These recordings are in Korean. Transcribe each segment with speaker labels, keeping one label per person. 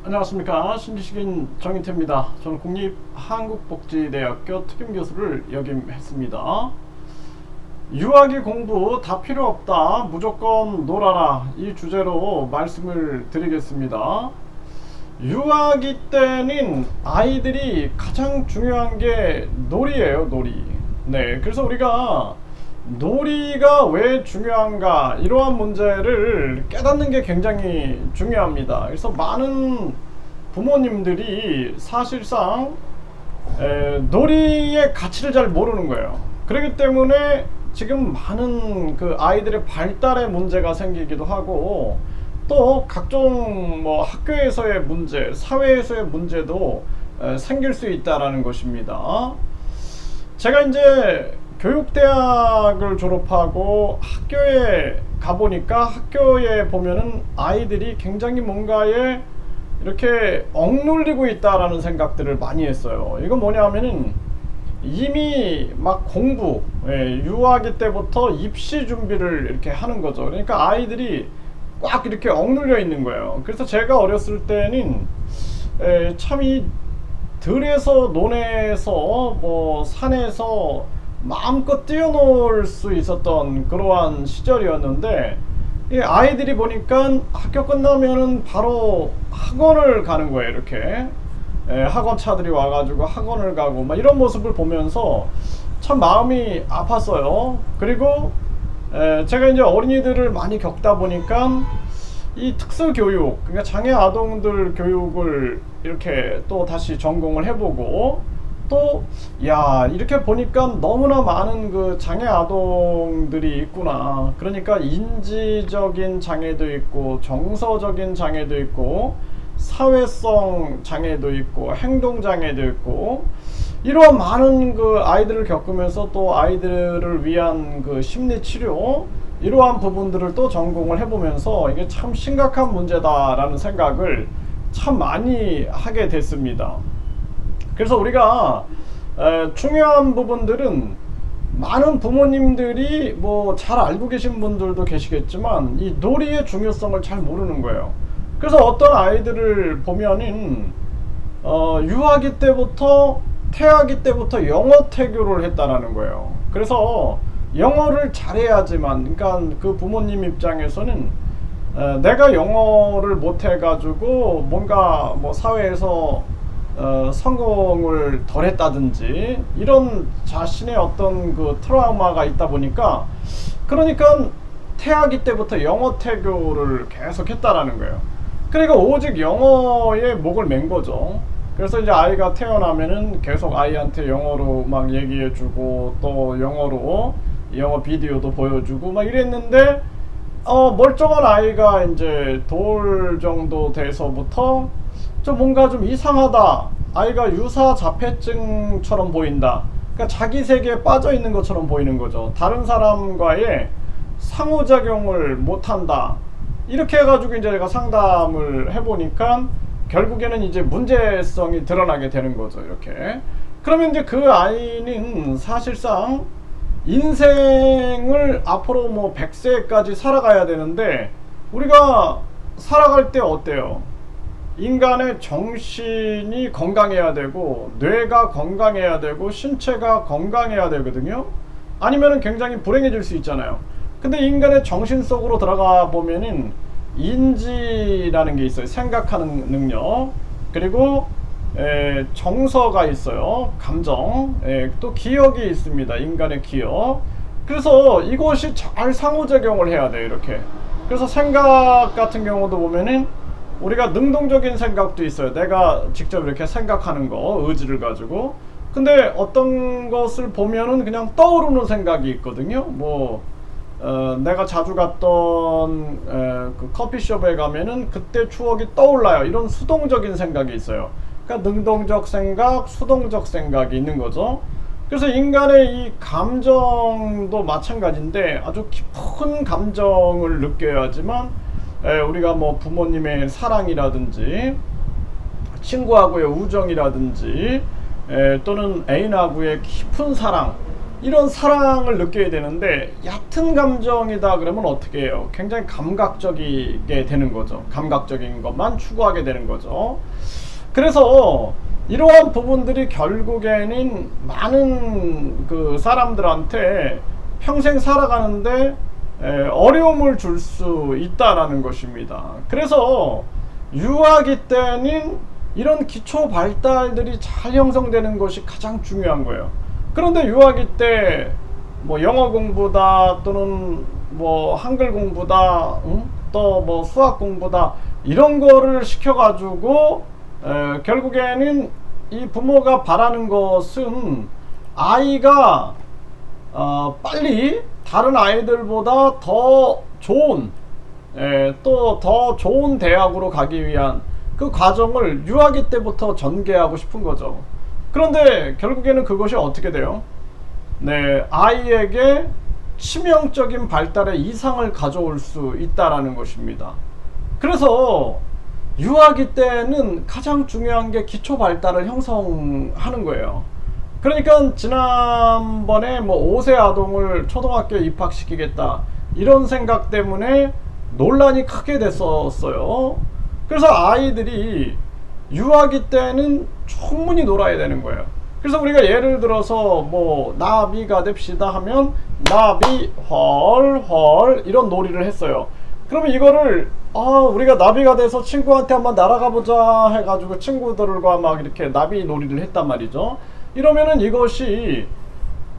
Speaker 1: 안녕하십니까. 신지식인 정인태입니다. 저는 국립한국복지대학교 특임교수를 역임했습니다. 유아기 공부 다 필요 없다, 무조건 놀아라, 이 주제로 말씀을 드리겠습니다. 유아기 때는 아이들이 가장 중요한 게 놀이에요. 놀이. 네, 그래서 우리가 놀이가 왜 중요한가, 이러한 문제를 깨닫는 게 굉장히 중요합니다. 그래서 많은 부모님들이 사실상 놀이의 가치를 잘 모르는 거예요. 그렇기 때문에 지금 많은 그 아이들의 발달에 문제가 생기기도 하고, 또 각종 뭐 학교에서의 문제, 사회에서의 문제도 생길 수 있다라는 것입니다. 제가 이제 교육대학을 졸업하고 학교에 가보니까, 학교에 보면은 아이들이 굉장히 뭔가에 이렇게 억눌리고 있다라는 생각들을 많이 했어요. 이건 뭐냐면은 이미 막 공부, 유아기 때부터 입시 준비를 이렇게 하는 거죠. 그러니까 아이들이 꽉 이렇게 억눌려 있는 거예요. 그래서 제가 어렸을 때는 참 이 들에서, 논에서, 뭐 산에서 마음껏 뛰어놀 수 있었던 그러한 시절이었는데, 이 아이들이 보니까 학교 끝나면은 바로 학원을 가는 거예요. 이렇게 학원차들이 와가지고 학원을 가고 막 이런 모습을 보면서 참 마음이 아팠어요. 그리고 제가 이제 어린이들을 많이 겪다 보니까 이 특수교육, 그러니까 장애 아동들 교육을 이렇게 또 다시 전공을 해보고, 또 야, 이렇게 보니까 너무나 많은 그 장애 아동들이 있구나. 그러니까 인지적인 장애도 있고, 정서적인 장애도 있고, 사회성 장애도 있고, 행동 장애도 있고, 이러한 많은 그 아이들을 겪으면서 또 아이들을 위한 그 심리 치료, 이러한 부분들을 또 전공을 해보면서 이게 참 심각한 문제다라는 생각을 참 많이 하게 됐습니다. 그래서 우리가 중요한 부분들은 많은 부모님들이 뭐 잘 알고 계신 분들도 계시겠지만, 이 놀이의 중요성을 잘 모르는 거예요. 그래서 어떤 아이들을 보면은 유아기 때부터, 태아기 때부터 영어 태교를 했다라는 거예요. 그래서 영어를 잘해야지만, 그러니까 그 부모님 입장에서는 내가 영어를 못해가지고 뭔가 뭐 사회에서 성공을 덜 했다든지, 이런 자신의 어떤 그 트라우마가 있다 보니까, 그러니까 태아기 때부터 영어 태교를 계속 했다라는 거예요. 그러니까 오직 영어에 목을 맨 거죠. 그래서 이제 아이가 태어나면은 계속 아이한테 영어로 막 얘기해주고, 또 영어로 영어 비디오도 보여주고 막 이랬는데, 멀쩡한 아이가 이제 돌 정도 돼서부터 좀 뭔가 좀 이상하다, 아이가 유사 자폐증처럼 보인다, 그러니까 자기 세계에 빠져 있는 것처럼 보이는 거죠. 다른 사람과의 상호작용을 못한다, 이렇게 해가지고 이제 제가 상담을 해보니까 결국에는 이제 문제성이 드러나게 되는 거죠. 이렇게. 그러면 이제 그 아이는 사실상 인생을 앞으로 뭐 100세까지 살아가야 되는데, 우리가 살아갈 때 어때요? 인간의 정신이 건강해야 되고, 뇌가 건강해야 되고, 신체가 건강해야 되거든요. 아니면은 굉장히 불행해질 수 있잖아요. 근데 인간의 정신 속으로 들어가 보면은 인지라는 게 있어요. 생각하는 능력. 그리고 정서가 있어요. 감정. 또 기억이 있습니다. 인간의 기억. 그래서 이것이 잘 상호작용을 해야 돼요. 이렇게. 그래서 생각 같은 경우도 보면은 우리가 능동적인 생각도 있어요. 내가 직접 이렇게 생각하는 거, 의지를 가지고. 근데 어떤 것을 보면은 그냥 떠오르는 생각이 있거든요. 뭐 내가 자주 갔던 그 커피숍에 가면은 그때 추억이 떠올라요. 이런 수동적인 생각이 있어요. 그러니까 능동적 생각, 수동적 생각이 있는 거죠. 그래서 인간의 이 감정도 마찬가지인데, 아주 깊은 감정을 느껴야지만 우리가 뭐 부모님의 사랑이라든지, 친구하고의 우정이라든지, 또는 애인하고의 깊은 사랑, 이런 사랑을 느껴야 되는데 얕은 감정이다 그러면 어떻게 해요? 굉장히 감각적이게 되는 거죠. 감각적인 것만 추구하게 되는 거죠. 그래서 이러한 부분들이 결국에는 많은 그 사람들한테 평생 살아가는데 어려움을 줄 수 있다라는 것입니다. 그래서 유아기 때는 이런 기초 발달들이 잘 형성되는 것이 가장 중요한 거예요. 그런데 유아기 때 뭐 영어 공부다 또는 뭐 한글 공부다 또 뭐 수학 공부다 이런 거를 시켜가지고 결국에는 이 부모가 바라는 것은 아이가 빨리 다른 아이들보다 더 좋은 또 더 좋은 대학으로 가기 위한 그 과정을 유아기 때부터 전개하고 싶은 거죠. 그런데 결국에는 그것이 어떻게 돼요? 네, 아이에게 치명적인 발달의 이상을 가져올 수 있다라는 것입니다. 그래서 유아기 때는 가장 중요한 게 기초 발달을 형성하는 거예요. 그러니까 지난번에 뭐 5세 아동을 초등학교에 입학시키겠다 이런 생각 때문에 논란이 크게 됐었어요. 그래서 아이들이 유아기 때는 충분히 놀아야 되는 거예요. 그래서 우리가 예를 들어서 뭐 나비가 됩시다 하면 나비 헐 이런 놀이를 했어요. 그러면 이거를 우리가 나비가 돼서 친구한테 한번 날아가 보자 해가지고 친구들과 막 이렇게 나비 놀이를 했단 말이죠. 이러면은 이것이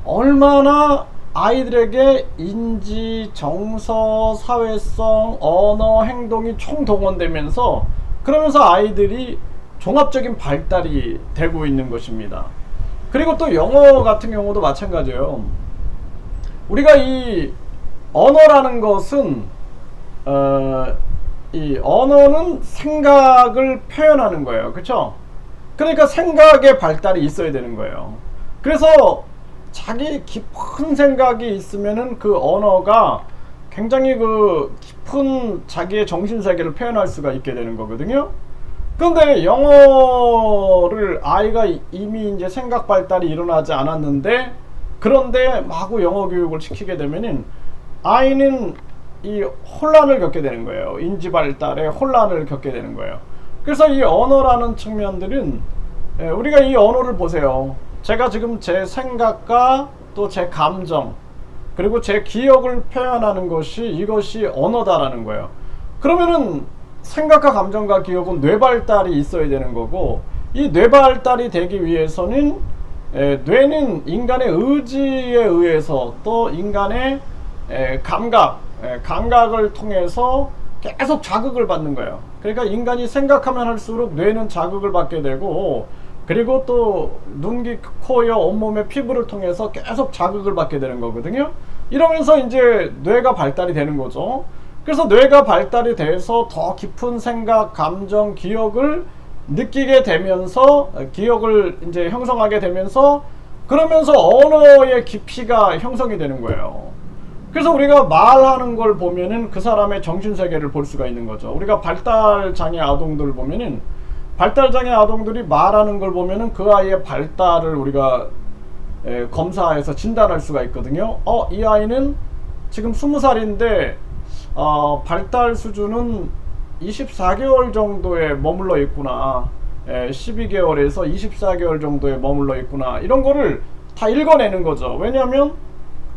Speaker 1: 얼마나 아이들에게 인지, 정서, 사회성, 언어, 행동이 총동원되면서 그러면서 아이들이 종합적인 발달이 되고 있는 것입니다. 그리고 또 영어 같은 경우도 마찬가지예요. 우리가 이 언어라는 것은 이 언어는 생각을 표현하는 거예요. 그렇죠? 그러니까 생각의 발달이 있어야 되는 거예요. 그래서 자기 깊은 생각이 있으면은 그 언어가 굉장히 그 깊은 자기의 정신세계를 표현할 수가 있게 되는 거거든요. 그런데 영어를 아이가 이미 이제 생각 발달이 일어나지 않았는데 그런데 마구 영어 교육을 시키게 되면은 아이는 이 혼란을 겪게 되는 거예요. 인지 발달에 혼란을 겪게 되는 거예요. 그래서 이 언어라는 측면들은 우리가 이 언어를 보세요. 제가 지금 제 생각과 또 제 감정 그리고 제 기억을 표현하는 것이 이것이 언어다라는 거예요. 그러면은 생각과 감정과 기억은 뇌 발달이 있어야 되는 거고 이 뇌 발달이 되기 위해서는 뇌는 인간의 의지에 의해서 또 인간의 감각을 통해서 계속 자극을 받는 거예요. 그러니까 인간이 생각하면 할수록 뇌는 자극을 받게 되고 그리고 또 눈, 귀, 코, 여, 온몸의 피부를 통해서 계속 자극을 받게 되는 거거든요. 이러면서 이제 뇌가 발달이 되는 거죠. 그래서 뇌가 발달이 돼서 더 깊은 생각, 감정, 기억을 느끼게 되면서 기억을 이제 형성하게 되면서 그러면서 언어의 깊이가 형성이 되는 거예요. 그래서 우리가 말하는 걸 보면은 그 사람의 정신세계를 볼 수가 있는 거죠. 우리가 발달장애 아동들 보면은 발달장애 아동들이 말하는 걸 보면은 그 아이의 발달을 우리가 검사해서 진단할 수가 있거든요. 이 아이는 지금 20살인데 발달 수준은 24개월 정도에 머물러 있구나. 12개월에서 24개월 정도에 머물러 있구나. 이런 거를 다 읽어내는 거죠. 왜냐하면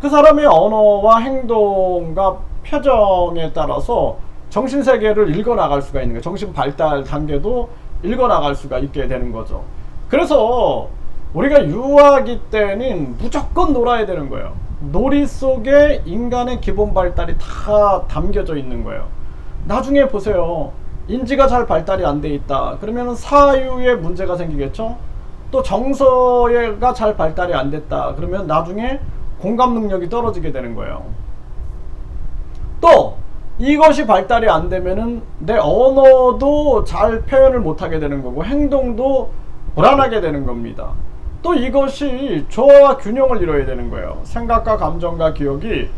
Speaker 1: 그 사람의 언어와 행동과 표정에 따라서 정신세계를 읽어나갈 수가 있는 거예요. 정신 발달 단계도 읽어나갈 수가 있게 되는 거죠. 그래서 우리가 유아기 때는 무조건 놀아야 되는 거예요. 놀이 속에 인간의 기본 발달이 다 담겨져 있는 거예요. 나중에 보세요. 인지가 잘 발달이 안 돼 있다. 그러면 사유에 문제가 생기겠죠. 또 정서가 잘 발달이 안 됐다. 그러면 나중에 공감 능력이 떨어지게 되는 거예요. 또 이것이 발달이 안 되면은 내 언어도 잘 표현을 못하게 되는 거고 행동도 불안하게 되는 겁니다. 또 이것이 조화와 균형을 이뤄야 되는 거예요. 생각과 감정과 기억이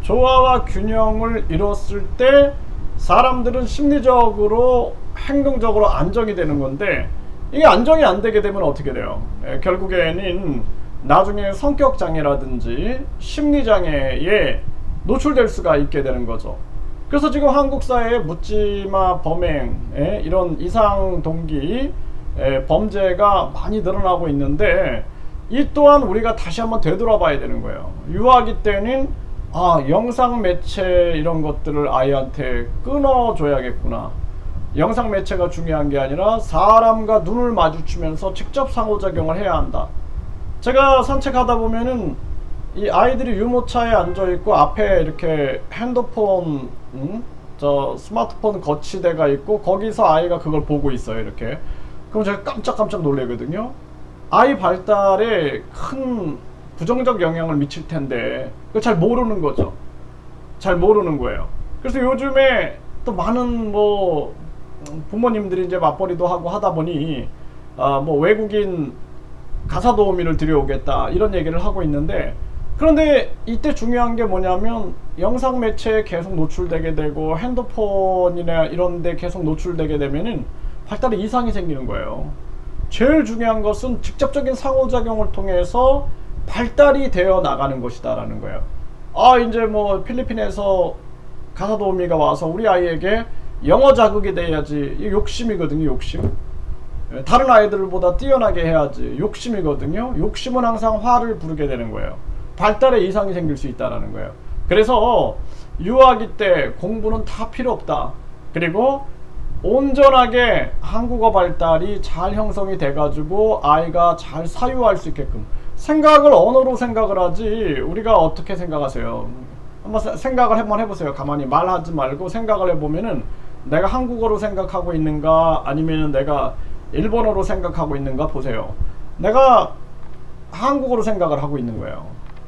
Speaker 1: 조화와 균형을 이뤘을 때 사람들은 심리적으로 행동적으로 안정이 되는 건데 이게 안정이 안 되게 되면 어떻게 돼요? 결국에는 나중에 성격장애라든지 심리장애에 노출될 수가 있게 되는 거죠. 그래서 지금 한국 사회에 묻지마 범행, 이런 이상 동기 범죄가 많이 늘어나고 있는데, 이 또한 우리가 다시 한번 되돌아봐야 되는 거예요. 유아기 때는 영상 매체 이런 것들을 아이한테 끊어줘야겠구나. 영상 매체가 중요한 게 아니라 사람과 눈을 마주치면서 직접 상호작용을 해야 한다. 제가 산책하다 보면은 이 아이들이 유모차에 앉아 있고 앞에 이렇게 핸드폰, 저 스마트폰 거치대가 있고 거기서 아이가 그걸 보고 있어요. 이렇게. 그럼 제가 깜짝깜짝 놀래거든요. 아이 발달에 큰 부정적 영향을 미칠 텐데 그걸 잘 모르는 거죠. 잘 모르는 거예요. 그래서 요즘에 또 많은 부모님들이 이제 맞벌이도 하고 하다 보니 외국인 가사 도우미를 들여오겠다 이런 얘기를 하고 있는데, 그런데 이때 중요한 게 뭐냐면 영상 매체에 계속 노출되게 되고 핸드폰이나 이런 데 계속 노출되게 되면은 발달에 이상이 생기는 거예요. 제일 중요한 것은 직접적인 상호작용을 통해서 발달이 되어 나가는 것이다 라는 거예요. 이제 필리핀에서 가사 도우미가 와서 우리 아이에게 영어 자극이 돼야지. 이 욕심이거든요. 욕심. 다른 아이들보다 뛰어나게 해야지. 욕심이거든요. 욕심은 항상 화를 부르게 되는 거예요. 발달에 이상이 생길 수 있다는 거예요. 그래서 유아기 때 공부는 다 필요 없다. 그리고 온전하게 한국어 발달이 잘 형성이 돼가지고 아이가 잘 사유할 수 있게끔 생각을 언어로 생각을 하지. 우리가 어떻게 생각하세요? 한번 생각을 한번 해보세요. 가만히 말하지 말고 생각을 해보면은 내가 한국어로 생각하고 있는가 아니면 내가 일본어로 생각하고 있는가 보세요. 내가 한국어로 생각을 하고 있는 거예요.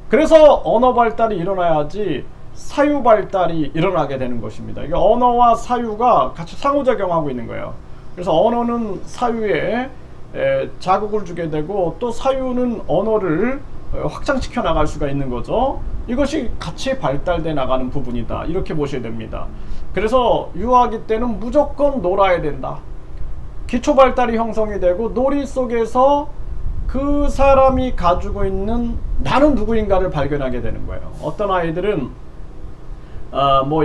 Speaker 1: 그래서 언어 발달이 일어나야지 사유 발달이 일어나게 되는 것입니다. 이게 언어와 사유가 같이 상호작용하고 있는 거예요. 그래서 언어는 사유에 자극을 주게 되고 또 사유는 언어를 확장시켜 나갈 수가 있는 거죠. 이것이 같이 발달돼 나가는 부분이다. 이렇게 보셔야 됩니다. 그래서 유아기 때는 무조건 놀아야 된다. 기초 발달이 형성이 되고 놀이 속에서 그 사람이 가지고 있는 나는 누구인가를 발견하게 되는 거예요. 어떤 아이들은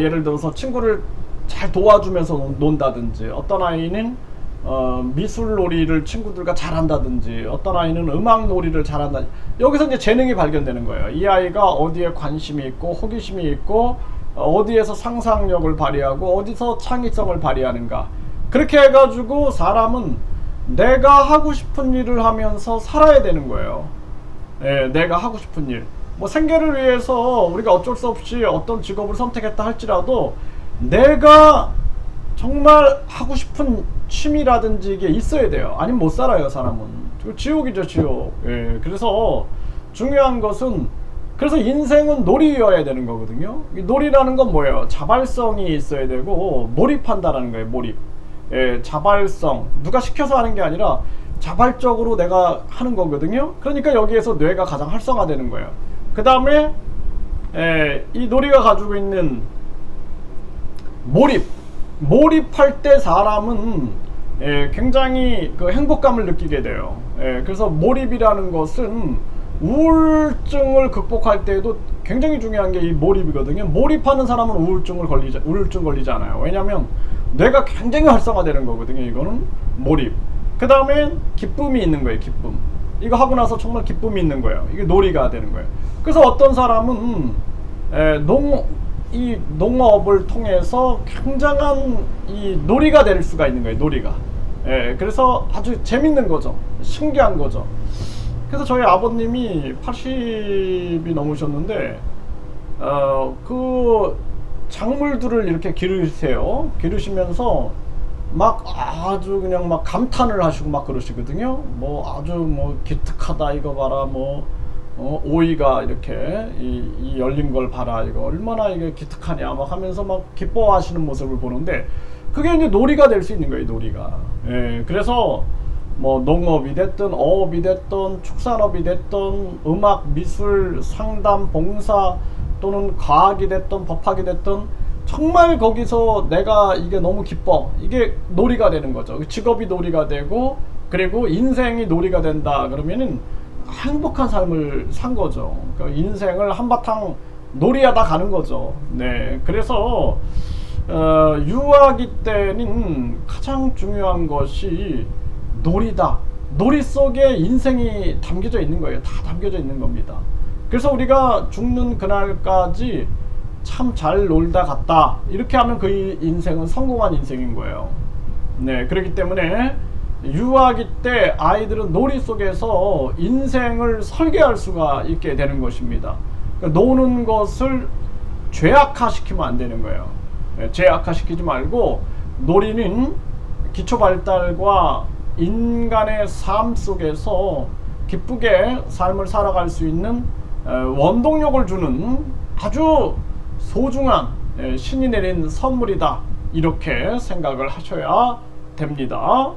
Speaker 1: 예를 들어서 친구를 잘 도와주면서 논다든지, 어떤 아이는 미술 놀이를 친구들과 잘한다든지, 어떤 아이는 음악 놀이를 잘한다. 여기서 이제 재능이 발견되는 거예요. 이 아이가 어디에 관심이 있고 호기심이 있고 어디에서 상상력을 발휘하고 어디서 창의성을 발휘하는가. 그렇게 해가지고 사람은 내가 하고 싶은 일을 하면서 살아야 되는 거예요. 내가 하고 싶은 일. 생계를 위해서 우리가 어쩔 수 없이 어떤 직업을 선택했다 할지라도 내가 정말 하고 싶은 취미라든지 이게 있어야 돼요. 아니면 못 살아요, 사람은. 지옥이죠, 지옥. 그래서 중요한 것은, 그래서 인생은 놀이여야 되는 거거든요. 이 놀이라는 건 뭐예요? 자발성이 있어야 되고 몰입한다라는 거예요. 몰입. 자발성. 누가 시켜서 하는 게 아니라 자발적으로 내가 하는 거거든요. 그러니까 여기에서 뇌가 가장 활성화되는 거예요. 그 다음에 이 놀이가 가지고 있는 몰입할 때 사람은 굉장히 그 행복감을 느끼게 돼요. 그래서 몰입이라는 것은 우울증을 극복할 때에도 굉장히 중요한 게 이 몰입이거든요. 몰입하는 사람은 우울증 걸리지 않아요. 왜냐하면 뇌가 굉장히 활성화되는 거거든요. 이거는 몰입. 그 다음에 기쁨이 있는 거예요. 기쁨. 이거 하고 나서 정말 기쁨이 있는 거예요. 이게 놀이가 되는 거예요. 그래서 어떤 사람은 이 농업을 통해서 굉장한 이 놀이가 될 수가 있는 거예요. 놀이가. 그래서 아주 재밌는 거죠. 신기한 거죠. 그래서 저희 아버님이 80이 넘으셨는데 그 작물들을 이렇게 기르세요. 기르시면서 막 아주 그냥 막 감탄을 하시고 막 그러시거든요. 아주 기특하다 이거 봐라, 오이가 이렇게 이 열린 걸 봐라, 이거 얼마나 이게 기특하냐 막 하면서 막 기뻐하시는 모습을 보는데, 그게 이제 놀이가 될 수 있는 거예요. 놀이가. 그래서 농업이 됐든 어업이 됐든 축산업이 됐든 음악, 미술, 상담, 봉사 또는 과학이 됐든 법학이 됐든 정말 거기서 내가 이게 너무 기뻐. 이게 놀이가 되는 거죠. 직업이 놀이가 되고 그리고 인생이 놀이가 된다 그러면은 행복한 삶을 산 거죠. 그러니까 인생을 한바탕 놀이하다 가는 거죠. 네, 그래서 유아기 때는 가장 중요한 것이 놀이다. 놀이 속에 인생이 담겨져 있는 거예요. 다 담겨져 있는 겁니다. 그래서 우리가 죽는 그날까지 참 잘 놀다 갔다, 이렇게 하면 그 인생은 성공한 인생인 거예요. 네, 그렇기 때문에 유아기 때 아이들은 놀이 속에서 인생을 설계할 수가 있게 되는 것입니다. 그러니까 노는 것을 죄악화시키면 안 되는 거예요. 네, 죄악화시키지 말고 놀이는 기초 발달과 인간의 삶 속에서 기쁘게 삶을 살아갈 수 있는 원동력을 주는 아주 소중한 신이 내린 선물이다, 이렇게 생각을 하셔야 됩니다.